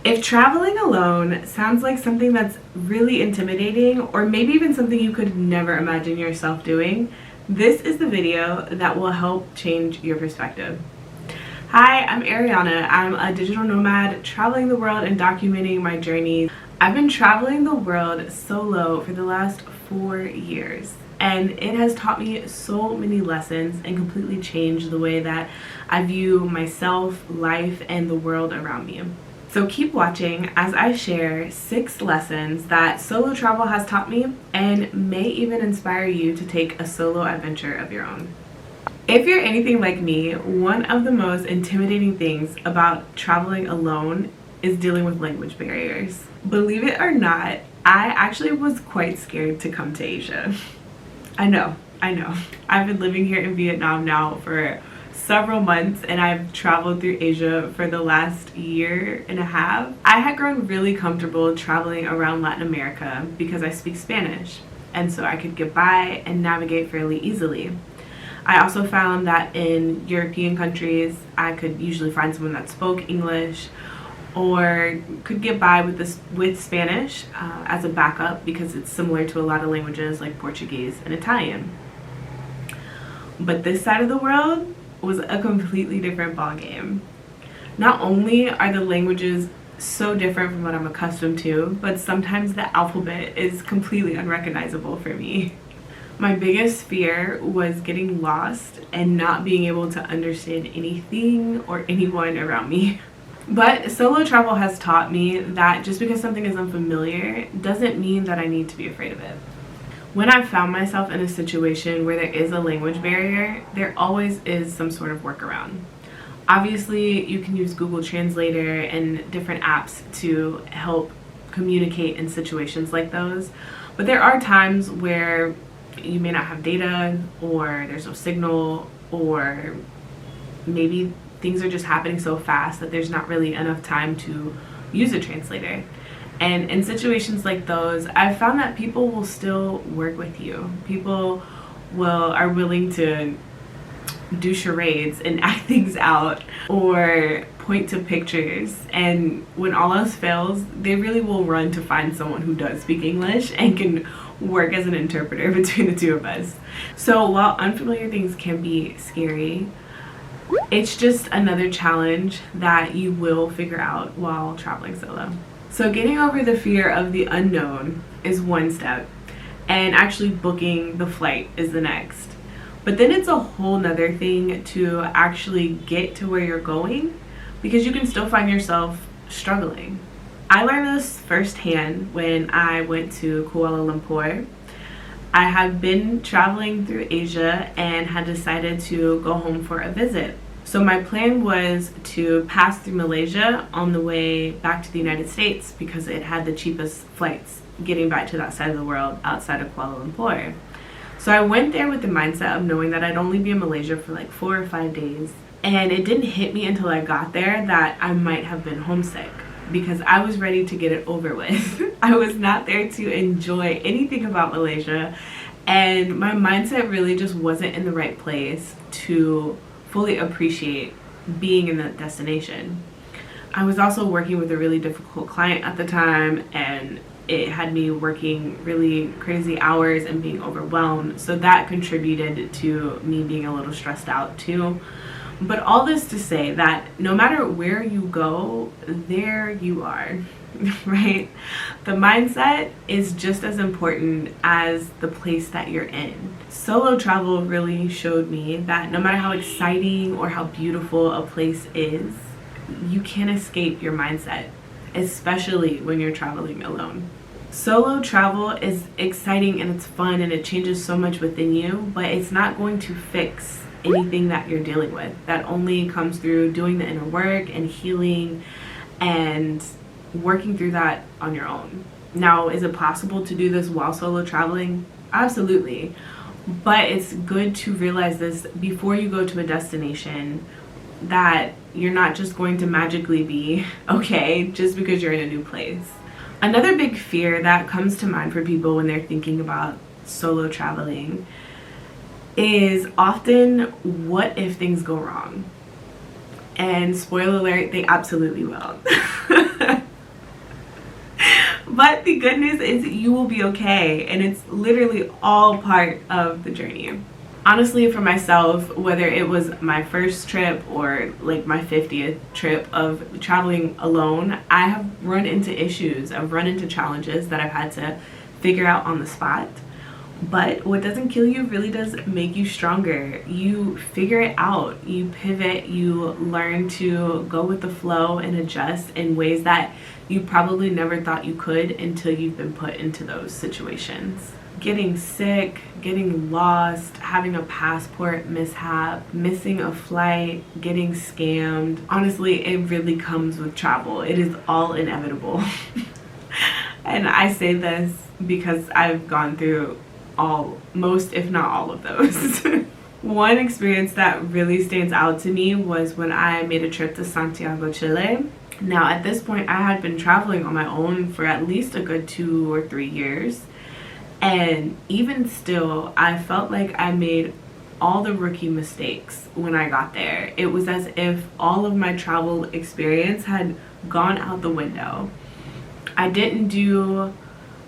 If traveling alone sounds like something that's really intimidating, or maybe even something you could never imagine yourself doing, this is the video that will help change your perspective. Hi, I'm Ariana. I'm a digital nomad traveling the world and documenting my journeys. I've been traveling the world solo for the last 4 years, and it has taught me so many lessons and completely changed the way that I view myself, life, and the world around me. So keep watching as I share 6 lessons that solo travel has taught me and may even inspire you to take a solo adventure of your own. If you're anything like me, one of the most intimidating things about traveling alone is dealing with language barriers. Believe it or not, I actually was quite scared to come to Asia. I know. I've been living here in Vietnam now for several months, and I've traveled through Asia for the last year and a half. I had grown really comfortable traveling around Latin America because I speak Spanish, and so I could get by and navigate fairly easily. I also found that in European countries, I could usually find someone that spoke English or could get by with Spanish as a backup because it's similar to a lot of languages like Portuguese and Italian. But this side of the world was a completely different ballgame. Not only are the languages so different from what I'm accustomed to, but sometimes the alphabet is completely unrecognizable for me. My biggest fear was getting lost and not being able to understand anything or anyone around me. But solo travel has taught me that just because something is unfamiliar doesn't mean that I need to be afraid of it. When I've found myself in a situation where there is a language barrier, there always is some sort of workaround. Obviously, you can use Google Translator and different apps to help communicate in situations like those, but there are times where you may not have data, or there's no signal, or maybe things are just happening so fast that there's not really enough time to use a translator. And in situations like those, I've found that people will still work with you. People are willing to do charades and act things out or point to pictures. And when all else fails, they really will run to find someone who does speak English and can work as an interpreter between the two of us. So while unfamiliar things can be scary, it's just another challenge that you will figure out while traveling solo. So getting over the fear of the unknown is one step, and actually booking the flight is the next. But then it's a whole nother thing to actually get to where you're going, because you can still find yourself struggling. I learned this firsthand when I went to Kuala Lumpur. I had been traveling through Asia and had decided to go home for a visit. So my plan was to pass through Malaysia on the way back to the United States because it had the cheapest flights getting back to that side of the world outside of Kuala Lumpur. So I went there with the mindset of knowing that I'd only be in Malaysia for like 4 or 5 days. And it didn't hit me until I got there that I might have been homesick, because I was ready to get it over with. I was not there to enjoy anything about Malaysia, and my mindset really just wasn't in the right place to fully appreciate being in that destination. I was also working with a really difficult client at the time, and it had me working really crazy hours and being overwhelmed, so that contributed to me being a little stressed out too. But all this to say that no matter where you go, there you are, right? The mindset is just as important as the place that you're in. Solo travel really showed me that no matter how exciting or how beautiful a place is, you can't escape your mindset, especially when you're traveling alone. Solo travel is exciting and it's fun and it changes so much within you, but it's not going to fix anything that you're dealing with. That only comes through doing the inner work and healing and working through that on your own. Now, is it possible to do this while solo traveling? Absolutely. But it's good to realize this before you go to a destination, that you're not just going to magically be okay just because you're in a new place. Another big fear that comes to mind for people when they're thinking about solo traveling is often, what if things go wrong? And spoiler alert, they absolutely will. But the good news is you will be okay, and it's literally all part of the journey. Honestly, for myself, whether it was my first trip or like my 50th trip of traveling alone, I have run into issues. I've run into challenges that I've had to figure out on the spot. But what doesn't kill you really does make you stronger. You figure it out, you pivot, you learn to go with the flow and adjust in ways that you probably never thought you could until you've been put into those situations. Getting sick, getting lost, having a passport mishap, missing a flight, getting scammed. Honestly, it really comes with travel. It is all inevitable. And I say this because I've gone through most if not all of those. One experience that really stands out to me was when I made a trip to Santiago, Chile. Now at this point I had been traveling on my own for at least a good 2 or 3 years, and even still I felt like I made all the rookie mistakes when I got there. It was as if all of my travel experience had gone out the window. I didn't do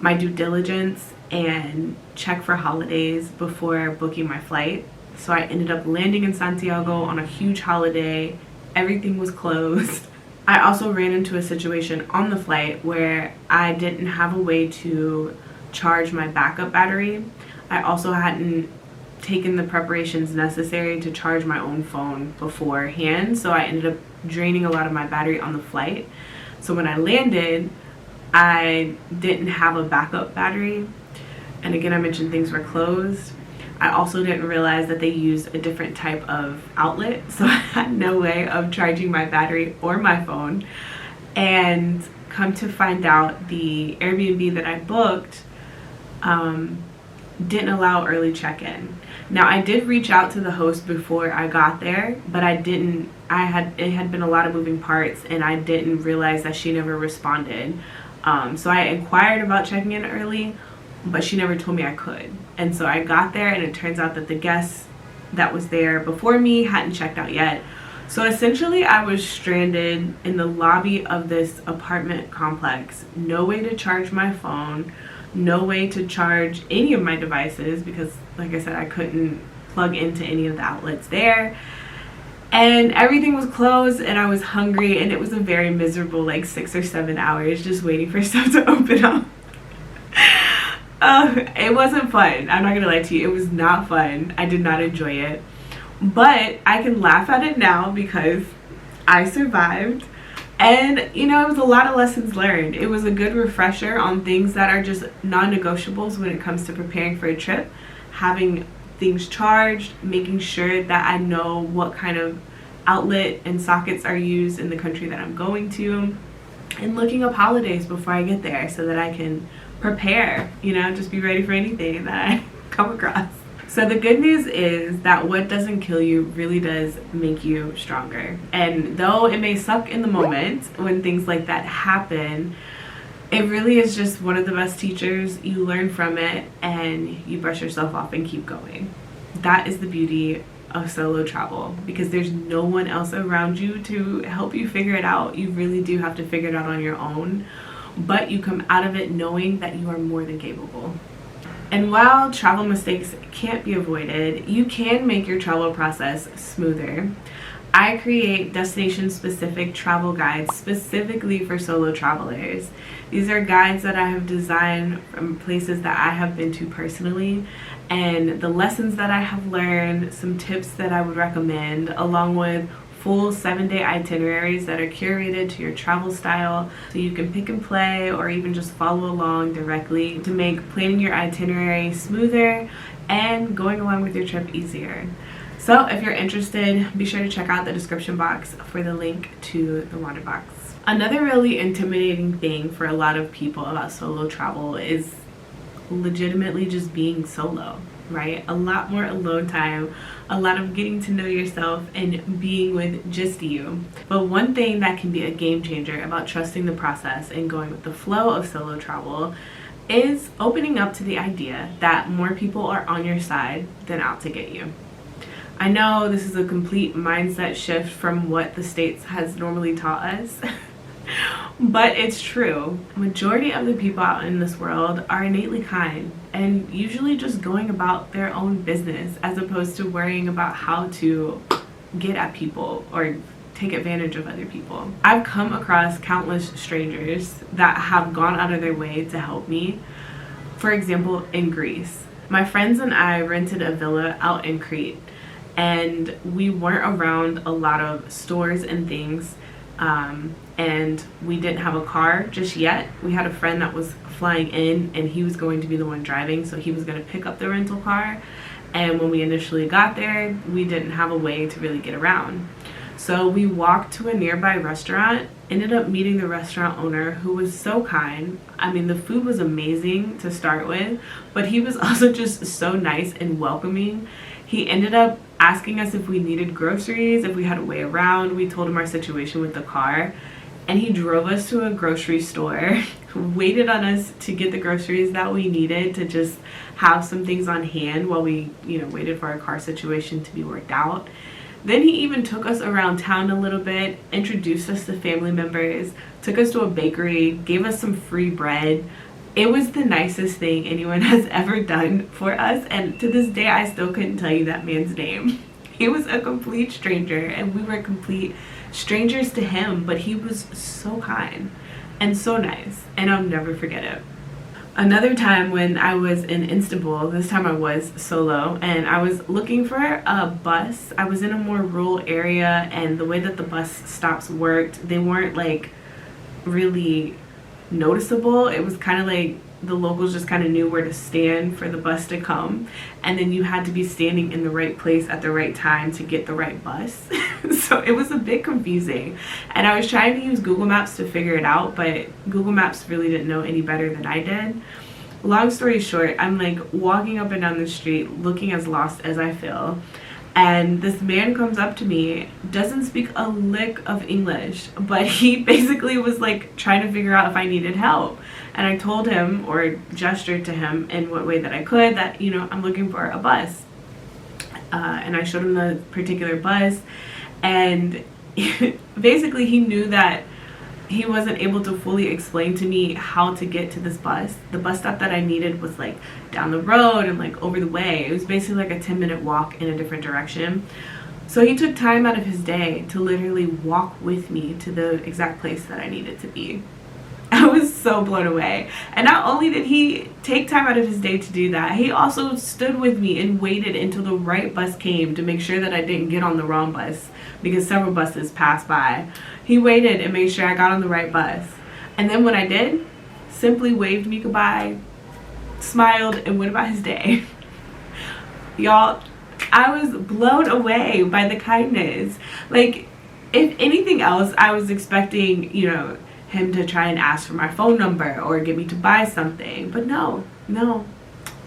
my due diligence and check for holidays before booking my flight. So I ended up landing in Santiago on a huge holiday. Everything was closed. I also ran into a situation on the flight where I didn't have a way to charge my backup battery. I also hadn't taken the preparations necessary to charge my own phone beforehand, so I ended up draining a lot of my battery on the flight. So when I landed, I didn't have a backup battery. And again, I mentioned things were closed. I also didn't realize that they use a different type of outlet, so I had no way of charging my battery or my phone. And come to find out, the Airbnb that I booked didn't allow early check-in. Now I did reach out to the host before I got there, but it had been a lot of moving parts, and I didn't realize that she never responded. So I inquired about checking in early, but she never told me I could. And so I got there, and it turns out that the guest that was there before me hadn't checked out yet. So essentially I was stranded in the lobby of this apartment complex. No way to charge my phone, no way to charge any of my devices because, like I said, I couldn't plug into any of the outlets there. And everything was closed, and I was hungry, and it was a very miserable like 6 or 7 hours just waiting for stuff to open up. It wasn't fun. I'm not gonna lie to you. It was not fun. I did not enjoy it. But I can laugh at it now because I survived. And, you know, it was a lot of lessons learned. It was a good refresher on things that are just non-negotiables when it comes to preparing for a trip. Having things charged, making sure that I know what kind of outlet and sockets are used in the country that I'm going to. And looking up holidays before I get there so that I can prepare, you know, just be ready for anything that I come across. So the good news is that what doesn't kill you really does make you stronger. And though it may suck in the moment when things like that happen, it really is just one of the best teachers. You learn from it and you brush yourself off and keep going. That is the beauty of solo travel, because there's no one else around you to help you figure it out. You really do have to figure it out on your own, but you come out of it knowing that you are more than capable. And while travel mistakes can't be avoided, you can make your travel process smoother. I create destination-specific travel guides specifically for solo travelers. These are guides that I have designed from places that I have been to personally, and the lessons that I have learned, some tips that I would recommend, along with full 7-day itineraries that are curated to your travel style, so you can pick and play or even just follow along directly to make planning your itinerary smoother and going along with your trip easier. So if you're interested, be sure to check out the description box for the link to the Wanderbox. Another really intimidating thing for a lot of people about solo travel is legitimately just being solo, right? A lot more alone time, a lot of getting to know yourself and being with just you. But one thing that can be a game changer about trusting the process and going with the flow of solo travel is opening up to the idea that more people are on your side than out to get you. I know this is a complete mindset shift from what the States has normally taught us, But it's true. Majority of the people out in this world are innately kind and usually just going about their own business as opposed to worrying about how to get at people or take advantage of other people. I've come across countless strangers that have gone out of their way to help me. For example, in Greece, my friends and I rented a villa out in Crete, and we weren't around a lot of stores and things, and we didn't have a car just yet. We had a friend that was flying in and he was going to be the one driving, so he was going to pick up the rental car. And when we initially got there, we didn't have a way to really get around. So we walked to a nearby restaurant, ended up meeting the restaurant owner, who was so kind. I mean, the food was amazing to start with, but he was also just so nice and welcoming. He ended up asking us if we needed groceries, if we had a way around. We told him our situation with the car, and he drove us to a grocery store, waited on us to get the groceries that we needed to just have some things on hand while we, waited for our car situation to be worked out. Then he even took us around town a little bit, introduced us to family members, took us to a bakery, gave us some free bread. It was the nicest thing anyone has ever done for us, and to this day I still couldn't tell you that man's name. He was a complete stranger and we were complete strangers to him, but he was so kind and so nice, and I'll never forget it. Another time when I was in Istanbul, this time I was solo, and I was looking for a bus. I was in a more rural area, and the way that the bus stops worked, they weren't like really noticeable. It was kind of like the locals just kind of knew where to stand for the bus to come, and then you had to be standing in the right place at the right time to get the right bus. So it was a bit confusing, and I was trying to use Google Maps to figure it out, but Google Maps really didn't know any better than I did. Long story short, I'm like walking up and down the street looking as lost as I feel, and this man comes up to me, doesn't speak a lick of English, but he basically was like trying to figure out if I needed help. And I told him, or gestured to him in what way that I could, that, I'm looking for a bus. And I showed him the particular bus, and basically he knew that he wasn't able to fully explain to me how to get to this bus. The bus stop that I needed was like down the road and like over the way. It was basically like a 10-minute walk in a different direction. So he took time out of his day to literally walk with me to the exact place that I needed to be. I was so blown away. And not only did he take time out of his day to do that, he also stood with me and waited until the right bus came to make sure that I didn't get on the wrong bus, because several buses passed by. He waited and made sure I got on the right bus. And then when I did, simply waved me goodbye, smiled, and went about his day. Y'all, I was blown away by the kindness. Like, if anything else, I was expecting, him to try and ask for my phone number or get me to buy something. But no.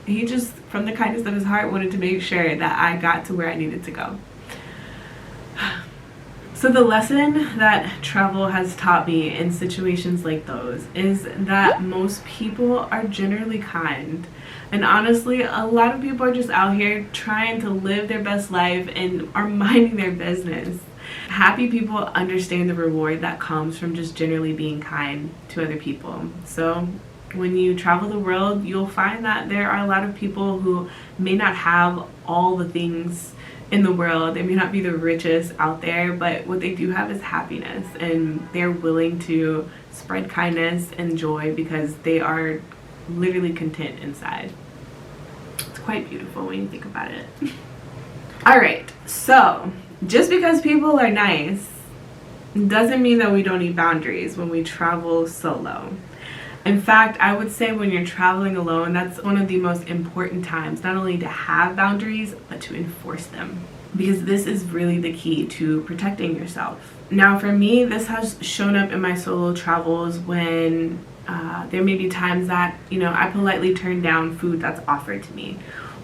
He just, from the kindness of his heart, wanted to make sure that I got to where I needed to go. So the lesson that travel has taught me in situations like those is that most people are generally kind. And honestly, a lot of people are just out here trying to live their best life and are minding their business. Happy people understand the reward that comes from just generally being kind to other people. So when you travel the world, you'll find that there are a lot of people who may not have all the things in the world. They may not be the richest out there, but what they do have is happiness, and they're willing to spread kindness and joy because they are literally content inside. It's quite beautiful when you think about it. All right, so just because people are nice doesn't mean that we don't need boundaries when we travel solo. In fact, I would say when you're traveling alone, that's one of the most important times, not only to have boundaries, but to enforce them. Because this is really the key to protecting yourself. Now for me, this has shown up in my solo travels when there may be times that, I politely turn down food that's offered to me.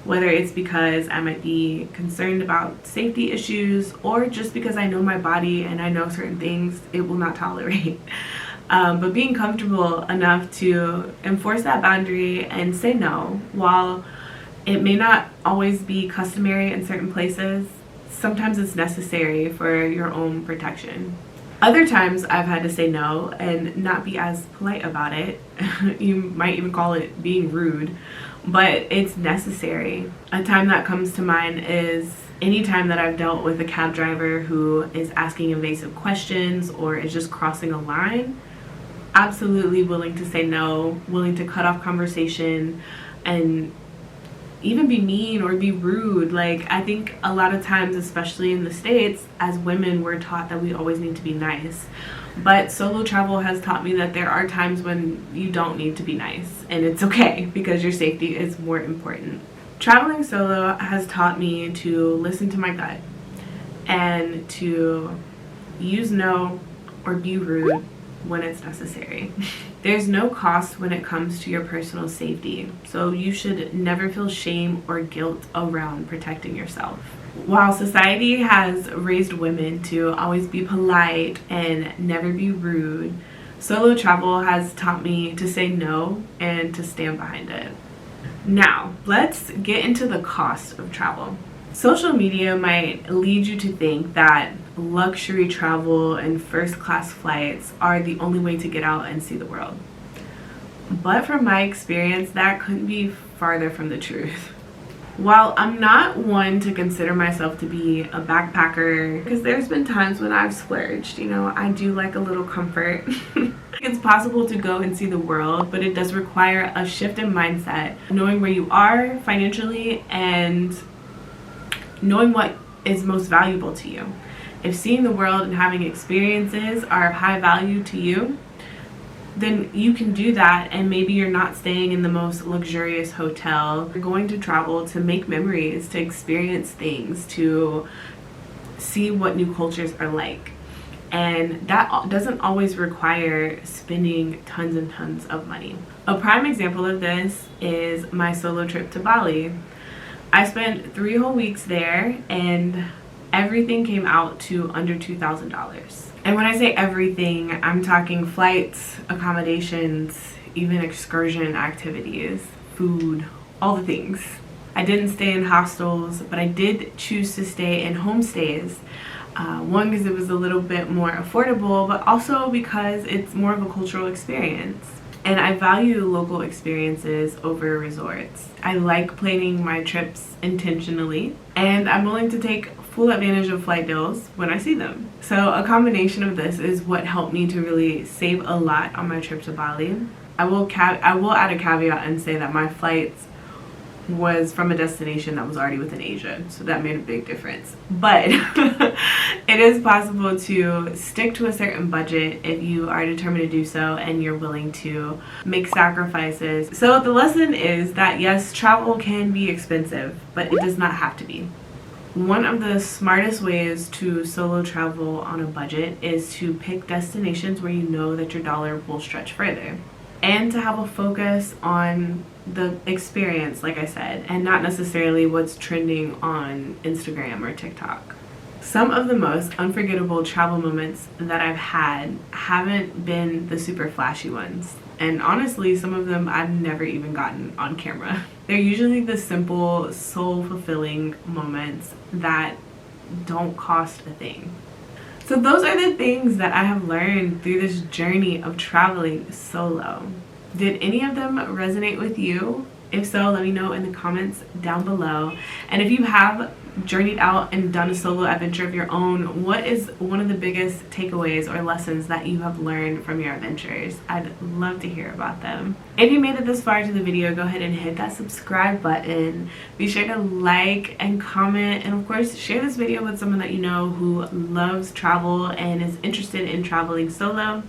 Whether it's because I might be concerned about safety issues or just because I know my body and I know certain things it will not tolerate. But being comfortable enough to enforce that boundary and say no, while it may not always be customary in certain places, sometimes it's necessary for your own protection. Other times I've had to say no and not be as polite about it. You might even call it being rude, but it's necessary. A time that comes to mind is any time that I've dealt with a cab driver who is asking invasive questions or is just crossing a line. Absolutely willing to say no, willing to cut off conversation and even be mean or be rude. Like, I think a lot of times, especially in the States, as women, we're taught that we always need to be nice. But solo travel has taught me that there are times when you don't need to be nice, and it's okay because your safety is more important. Traveling solo has taught me to listen to my gut and to use no or be rude when it's necessary. There's no cost when it comes to your personal safety, so you should never feel shame or guilt around protecting yourself. While society has raised women to always be polite and never be rude, solo travel has taught me to say no and to stand behind it. Now, let's get into the cost of travel. Social media might lead you to think that luxury travel and first class flights are the only way to get out and see the world. But from my experience, that couldn't be farther from the truth. While I'm not one to consider myself to be a backpacker, because there's been times when I've splurged, I do like a little comfort. It's possible to go and see the world, but it does require a shift in mindset, knowing where you are financially and knowing what is most valuable to you. If seeing the world and having experiences are of high value to you, then you can do that, and maybe you're not staying in the most luxurious hotel. You're going to travel to make memories, to experience things, to see what new cultures are like. And that doesn't always require spending tons and tons of money. A prime example of this is my solo trip to Bali. I spent 3 whole weeks there and everything came out to under $2,000. And when I say everything, I'm talking flights, accommodations, even excursion activities, food, all the things. I didn't stay in hostels, but I did choose to stay in homestays. One, because it was a little bit more affordable, but also because it's more of a cultural experience. And I value local experiences over resorts. I like planning my trips intentionally, and I'm willing to take full advantage of flight deals when I see them. So a combination of this is what helped me to really save a lot on my trip to Bali. I will add a caveat and say that my flights was from a destination that was already within Asia, so that made a big difference. But it is possible to stick to a certain budget if you are determined to do so and you're willing to make sacrifices. So the lesson is that yes, travel can be expensive, but it does not have to be. One of the smartest ways to solo travel on a budget is to pick destinations where you know that your dollar will stretch further, and to have a focus on the experience, like I said, and not necessarily what's trending on Instagram or TikTok. Some of the most unforgettable travel moments that I've had haven't been the super flashy ones. And honestly, some of them I've never even gotten on camera. They're usually the simple, soul-fulfilling moments that don't cost a thing. So those are the things that I have learned through this journey of traveling solo. Did any of them resonate with you? If so, let me know in the comments down below. And if you have journeyed out and done a solo adventure of your own, what is one of the biggest takeaways or lessons that you have learned from your adventures? I'd love to hear about them. If you made it this far into the video, go ahead and hit that subscribe button. Be sure to like and comment, and of course share this video with someone that you know who loves travel and is interested in traveling solo.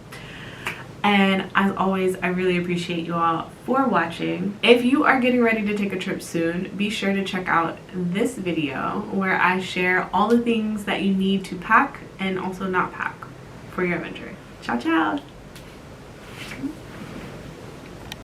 And as always, I really appreciate you all for watching. If you are getting ready to take a trip soon, be sure to check out this video where I share all the things that you need to pack and also not pack for your adventure. Ciao, ciao!